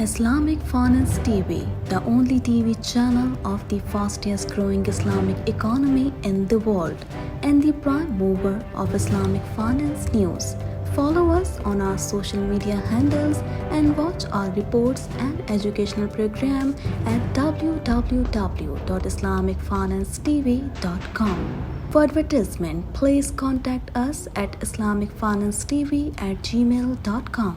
Islamic Finance TV, the only TV channel of the fastest growing Islamic economy in the world and the prime mover of Islamic finance news. Follow us on our social media handles and watch our reports and educational program at www.islamicfinancetv.com. For advertisement, please contact us at islamicfinancetv@gmail.com.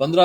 15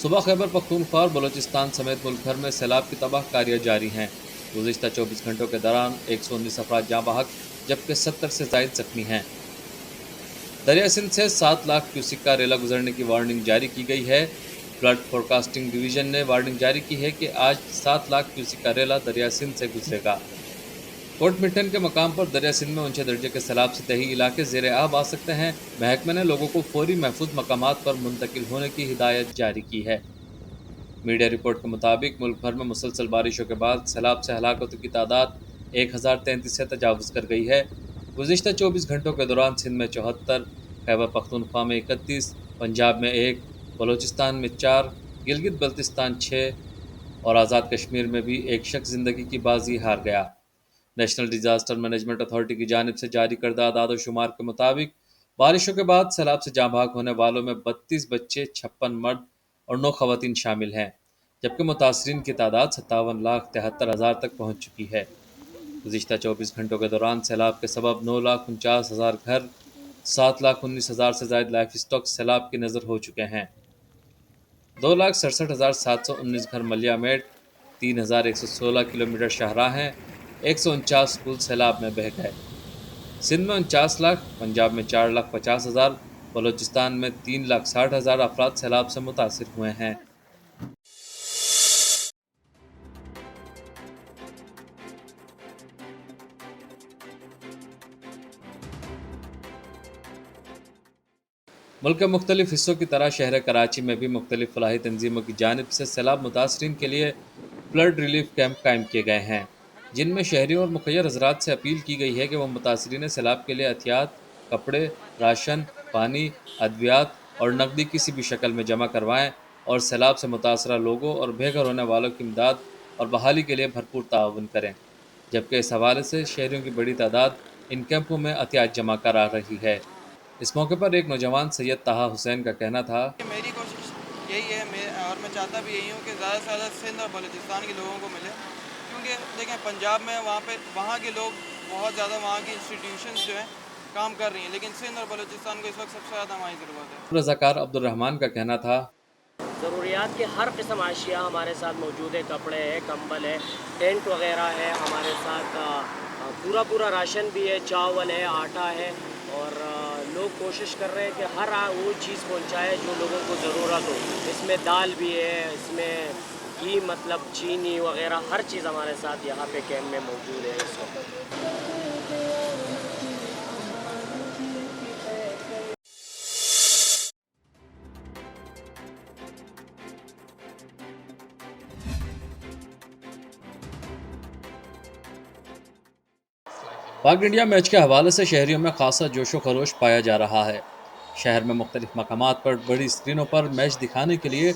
صبح خیبر پختونخوا اور بلوچستان سمیت ملک بھر میں سیلاب کی تباہ کاریاں جاری ہیں۔ گزشتہ 24 گھنٹوں کے دوران 119 افراد جاں بحق جبکہ 70 سے زائد زخمی ہیں۔ دریا سندھ سے 7 لاکھ کیوسک کا ریلا گزرنے کی وارننگ جاری کی گئی ہے۔ فلڈ فورکاسٹنگ ڈویژن نے وارننگ جاری کی ہے کہ آج 7 لاکھ کیوسک کا ریلا دریا سندھ سے گزرے گا۔ کوٹ مٹن کے مقام پر دریا سندھ میں اونچے درجے کے سیلاب سے دیہی علاقے زیر آب آ سکتے ہیں۔ محکمے نے لوگوں کو فوری محفوظ مقامات پر منتقل ہونے کی ہدایت جاری کی ہے۔ میڈیا رپورٹ کے مطابق ملک بھر میں مسلسل بارشوں کے بعد سیلاب سے ہلاکتوں کی تعداد 1033 سے تجاوز کر گئی ہے۔ گزشتہ 24 گھنٹوں کے دوران سندھ میں 74، خیبر پختونخوا میں 31، پنجاب میں 1، بلوچستان میں 4، گلگت بلتستان 6 اور آزاد کشمیر میں بھی ایک شخص زندگی کی بازی ہار گیا۔ نیشنل ڈیزاسٹر مینجمنٹ اتھارٹی کی جانب سے جاری کردہ اعداد و شمار کے مطابق بارشوں کے بعد سیلاب سے جاں بحق ہونے والوں میں 32 بچے، 56 مرد اور 9 خواتین شامل ہیں، جبکہ متاثرین کی تعداد 57,73,000 تک پہنچ چکی ہے۔ گزشتہ 24 گھنٹوں کے دوران سیلاب کے سبب 9,49,000 گھر، 7,19,000 سے زائد لائف اسٹاک سیلاب کی نذر ہو چکے ہیں۔ 2,67,719 گھر ملیا میٹ، 3,116 کلومیٹر شاہراہ ہیں، 149 اسکول سیلاب میں بہہ گئے۔ سندھ میں 49 لاکھ، پنجاب میں 4,50,000، بلوچستان میں 3,60,000 افراد سیلاب سے متاثر ہوئے ہیں۔ ملک کے مختلف حصوں کی طرح شہر کراچی میں بھی مختلف فلاحی تنظیموں کی جانب سے سیلاب متاثرین کے لیے فلڈ ریلیف کیمپ قائم کیے گئے ہیں، جن میں شہریوں اور مخیر حضرات سے اپیل کی گئی ہے کہ وہ متاثرین سیلاب کے لیے احتیاط، کپڑے، راشن، پانی، ادویات اور نقدی کسی بھی شکل میں جمع کروائیں اور سیلاب سے متاثرہ لوگوں اور بے گھر ہونے والوں کی امداد اور بحالی کے لیے بھرپور تعاون کریں، جبکہ اس حوالے سے شہریوں کی بڑی تعداد ان کیمپوں میں احتیاط جمع کرا رہی ہے۔ اس موقع پر ایک نوجوان سید طہا حسین کا کہنا تھا، میری کوشش یہی ہے اور میں چاہتا بھی یہی ہوں کہ زیادہ سے زیادہ سندھ اور بلوچستان کے لوگوں کو ملے، کیونکہ دیکھیں پنجاب میں وہاں کے لوگ بہت زیادہ، وہاں کی انسٹیٹیوشنز جو ہیں کام کر رہی ہیں، لیکن سندھ اور بلوچستان کو اس وقت سب سے زیادہ ہماری ضرورت ہے۔ رضاکار عبدالرحمان کا کہنا تھا، ضروریات کے ہر قسم اشیاء ہمارے ساتھ موجود ہے، کپڑے ہے، کمبل ہے، ٹینٹ وغیرہ ہے، ہمارے ساتھ پورا راشن بھی ہے، چاول ہے، آٹا ہے، اور لوگ کوشش کر رہے ہیں کہ ہر وہ چیز پہنچائے جو لوگوں کو ضرورت ہو۔ اس میں دال بھی ہے، اس میں گھی، مطلب چینی وغیرہ ہر چیز ہمارے ساتھ یہاں پہ کیمپ میں موجود ہے اس وقت۔ پاک انڈیا میچ کے حوالے سے شہریوں میں خاصا جوش و خروش پایا جا رہا ہے۔ شہر میں مختلف مقامات پر بڑی اسکرینوں پر میچ دکھانے کے لیے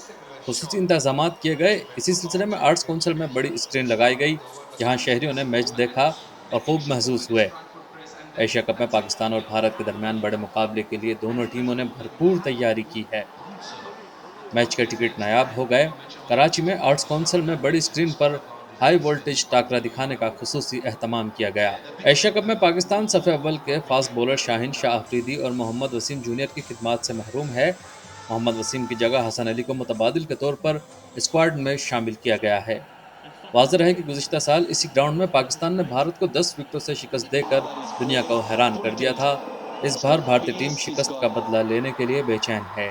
خصوصی انتظامات کیے گئے۔ اسی سلسلے میں آرٹس کونسل میں بڑی اسکرین لگائی گئی، جہاں شہریوں نے میچ دیکھا اور خوب محظوظ ہوئے۔ ایشیا کپ میں پاکستان اور بھارت کے درمیان بڑے مقابلے کے لیے دونوں ٹیموں نے بھرپور تیاری کی ہے۔ میچ کے ٹکٹ نایاب ہو گئے۔ کراچی میں آرٹس کونسل میں بڑی اسکرین پر ہائی وولٹیج ٹاکرا دکھانے کا خصوصی اہتمام کیا گیا۔ ایشیا کپ میں پاکستان صف اول کے فاسٹ بولر شاہین شاہ آفریدی اور محمد وسیم جونیئر کی خدمات سے محروم ہے۔ محمد وسیم کی جگہ حسن علی کو متبادل کے طور پر اسکواڈ میں شامل کیا گیا ہے۔ واضح ہے کہ گزشتہ سال اسی گراؤنڈ میں پاکستان نے بھارت کو 10 وکٹوں سے شکست دے کر دنیا کو حیران کر دیا تھا۔ اس بار بھارتی ٹیم شکست کا بدلہ لینے کے لیے بے چین ہے۔